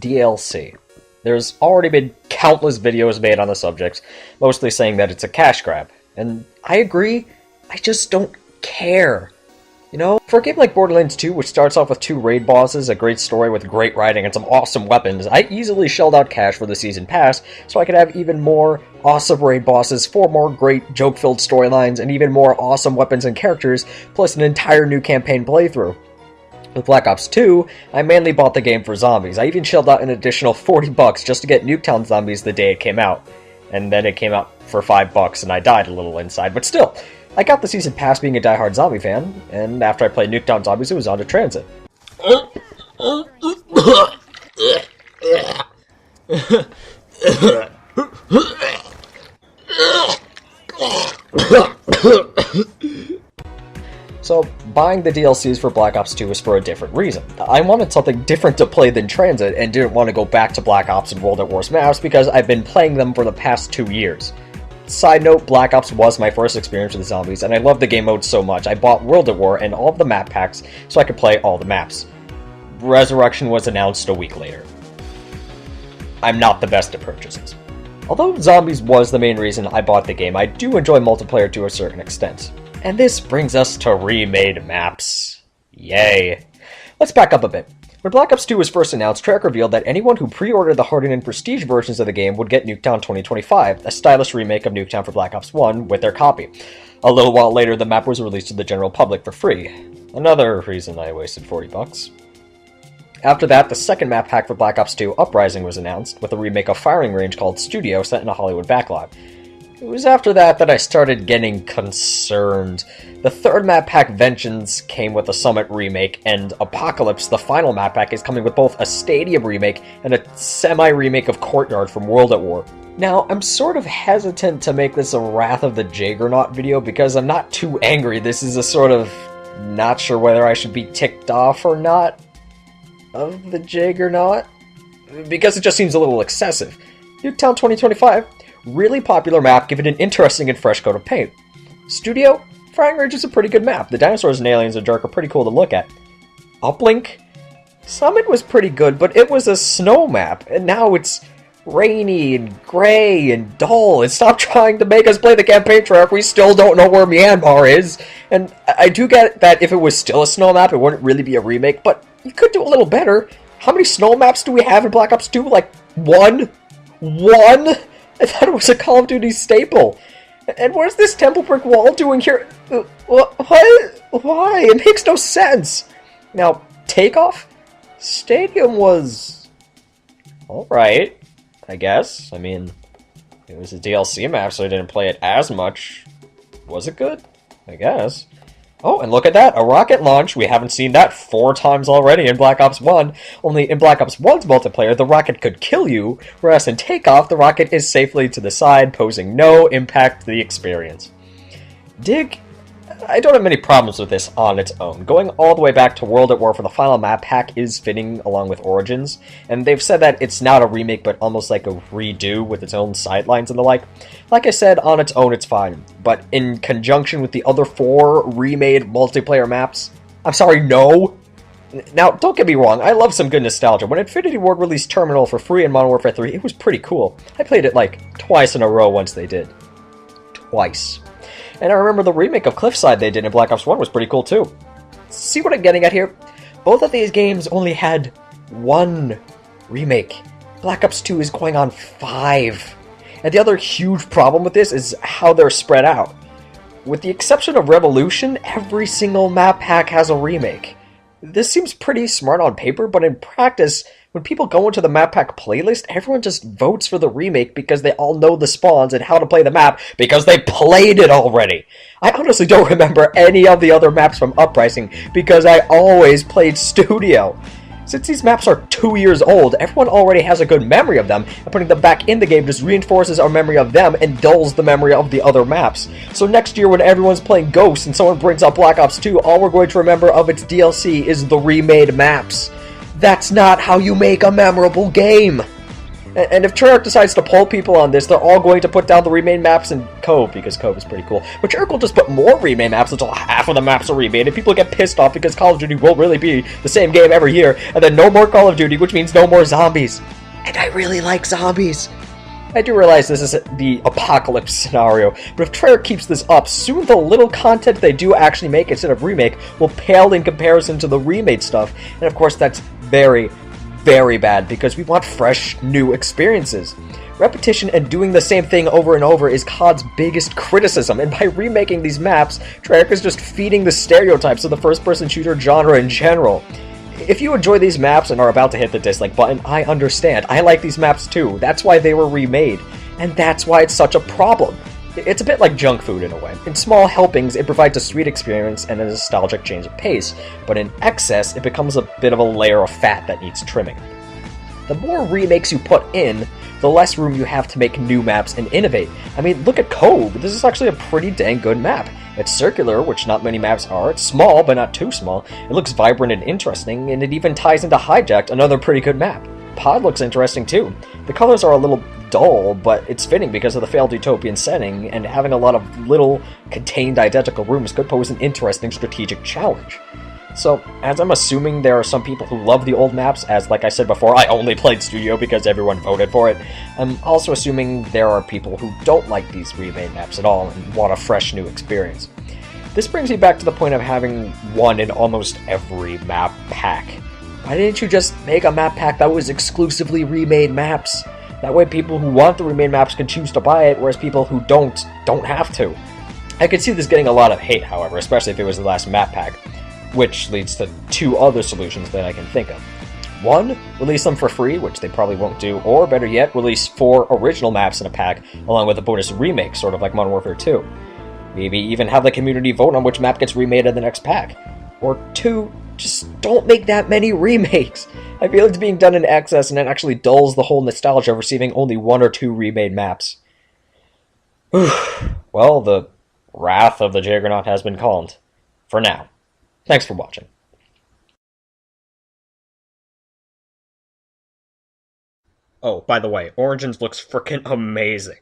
DLC. There's already been countless videos made on the subject, mostly saying that it's a cash grab. And I agree, I just don't care. You know, for a game like Borderlands 2, which starts off with 2 raid bosses, a great story with great writing, and some awesome weapons, I easily shelled out cash for the Season Pass so I could have even more awesome raid bosses, 4 more great joke-filled storylines, and even more awesome weapons and characters, plus an entire new campaign playthrough. With Black Ops 2, I mainly bought the game for zombies. I even shelled out an additional $40 just to get Nuketown Zombies the day it came out. And then it came out for $5 and I died a little inside, but still, I got the Season Pass being a diehard zombie fan, and after I played Nuketown Zombies, it was on to Transit. So, buying the DLCs for Black Ops 2 was for a different reason. I wanted something different to play than Transit, and didn't want to go back to Black Ops and World at War's maps because I've been playing them for the past 2 years. Side note, Black Ops was my first experience with the zombies, and I loved the game mode so much I bought World at War and all of the map packs so I could play all the maps. Resurrection was announced a week later. I'm not the best at purchases. Although zombies was the main reason I bought the game, I do enjoy multiplayer to a certain extent. And this brings us to remade maps. Yay. Let's back up a bit. When Black Ops 2 was first announced, Treyarch revealed that anyone who pre-ordered the Hardened and Prestige versions of the game would get Nuketown 2025, a stylish remake of Nuketown for Black Ops 1, with their copy. A little while later, the map was released to the general public for free. Another reason I wasted $40. After that, the second map pack for Black Ops 2, Uprising, was announced, with a remake of Firing Range called Studio set in a Hollywood backlot. It was after that that I started getting concerned. The third map pack, Vengeance, came with a Summit remake, and Apocalypse, the final map pack, is coming with both a Stadium remake and a semi-remake of Courtyard from World at War. Now, I'm sort of hesitant to make this a Wrath of the Jagernaut video because I'm not too angry. This is a sort of not sure whether I should be ticked off or not of the Jagernaut, because it just seems a little excessive. Nuketown 2025, really popular map, given an interesting and fresh coat of paint. Studio, Firing Range is a pretty good map. The dinosaurs and aliens in the dark are pretty cool to look at. Uplink, Summit was pretty good, but it was a snow map, and now it's rainy and gray and dull, and stop trying to make us play the campaign track. We still don't know where Myanmar is, and I do get that if it was still a snow map, it wouldn't really be a remake, but you could do a little better. How many snow maps do we have in Black Ops 2? Like, one? One? I thought it was a Call of Duty staple. And what is this temple brick wall doing here? What? Why? It makes no sense. Now, Takeoff? Stadium was alright, I guess. I mean, it was a DLC map, so I didn't play it as much. Was it good? I guess. Oh, and look at that, a rocket launch. We haven't seen that 4 times already in Black Ops 1. Only in Black Ops 1's multiplayer, the rocket could kill you, whereas in Takeoff, the rocket is safely to the side, posing no impact to the experience. Dig? I don't have many problems with this on its own. Going all the way back to World at War for the final map pack is fitting along with Origins, and they've said that it's not a remake but almost like a redo with its own sidelines and the like. Like I said, on its own it's fine, but in conjunction with the other 4 remade multiplayer maps, I'm sorry, no! Now, don't get me wrong, I love some good nostalgia. When Infinity Ward released Terminal for free in Modern Warfare 3, it was pretty cool. I played it like twice in a row once they did. Twice. And I remember the remake of Cliffside they did in Black Ops 1 was pretty cool too. See what I'm getting at here? Both of these games only had 1 remake. Black Ops 2 is going on 5. And the other huge problem with this is how they're spread out. With the exception of Revolution, every single map pack has a remake. This seems pretty smart on paper, but in practice, when people go into the map pack playlist, everyone just votes for the remake because they all know the spawns and how to play the map because they played it already. I honestly don't remember any of the other maps from Uprising because I always played Studio. Since these maps are 2 years old, everyone already has a good memory of them, and putting them back in the game just reinforces our memory of them and dulls the memory of the other maps. So next year when everyone's playing Ghosts and someone brings up Black Ops 2, all we're going to remember of its DLC is the remade maps. That's not how you make a memorable game! And if Treyarch decides to poll people on this, they're all going to put down the remade maps in Cove, because Cove is pretty cool. But Treyarch will just put more remade maps until half of the maps are remade, and people get pissed off because Call of Duty will really be the same game every year, and then no more Call of Duty, which means no more zombies. And I really like zombies. I do realize this is the apocalypse scenario, but if Treyarch keeps this up, soon the little content they do actually make instead of remake will pale in comparison to the remade stuff, and of course that's very, very bad, because we want fresh, new experiences. Repetition and doing the same thing over and over is COD's biggest criticism, and by remaking these maps, Treyarch is just feeding the stereotypes of the first-person shooter genre in general. If you enjoy these maps and are about to hit the dislike button, I understand. I like these maps too. That's why they were remade. And that's why it's such a problem. It's a bit like junk food in a way. In small helpings, it provides a sweet experience and a nostalgic change of pace, but in excess, it becomes a bit of a layer of fat that needs trimming. The more remakes you put in, the less room you have to make new maps and innovate. I mean, look at Cove. This is actually a pretty dang good map. It's circular, which not many maps are. It's small, but not too small. It looks vibrant and interesting, and it even ties into Hijacked, another pretty good map. Pod looks interesting too. The colors are a little dull, but it's fitting because of the failed utopian setting, and having a lot of little, contained identical rooms could pose an interesting strategic challenge. So, as I'm assuming there are some people who love the old maps, as like I said before, I only played Studio because everyone voted for it, I'm also assuming there are people who don't like these remade maps at all and want a fresh new experience. This brings me back to the point of having one in almost every map pack. Why didn't you just make a map pack that was exclusively remade maps? That way people who want the remade maps can choose to buy it, whereas people who don't have to. I could see this getting a lot of hate, however, especially if it was the last map pack. Which leads to two other solutions that I can think of. One, release them for free, which they probably won't do, or better yet, release 4 original maps in a pack, along with a bonus remake, sort of like Modern Warfare 2. Maybe even have the community vote on which map gets remade in the next pack. Or 2, just don't make that many remakes. I feel it's being done in excess, and it actually dulls the whole nostalgia of receiving only 1 or 2 remade maps. Well, the wrath of the Jagernaut has been calmed. For now. Thanks for watching. Oh, by the way, Origins looks frickin' amazing.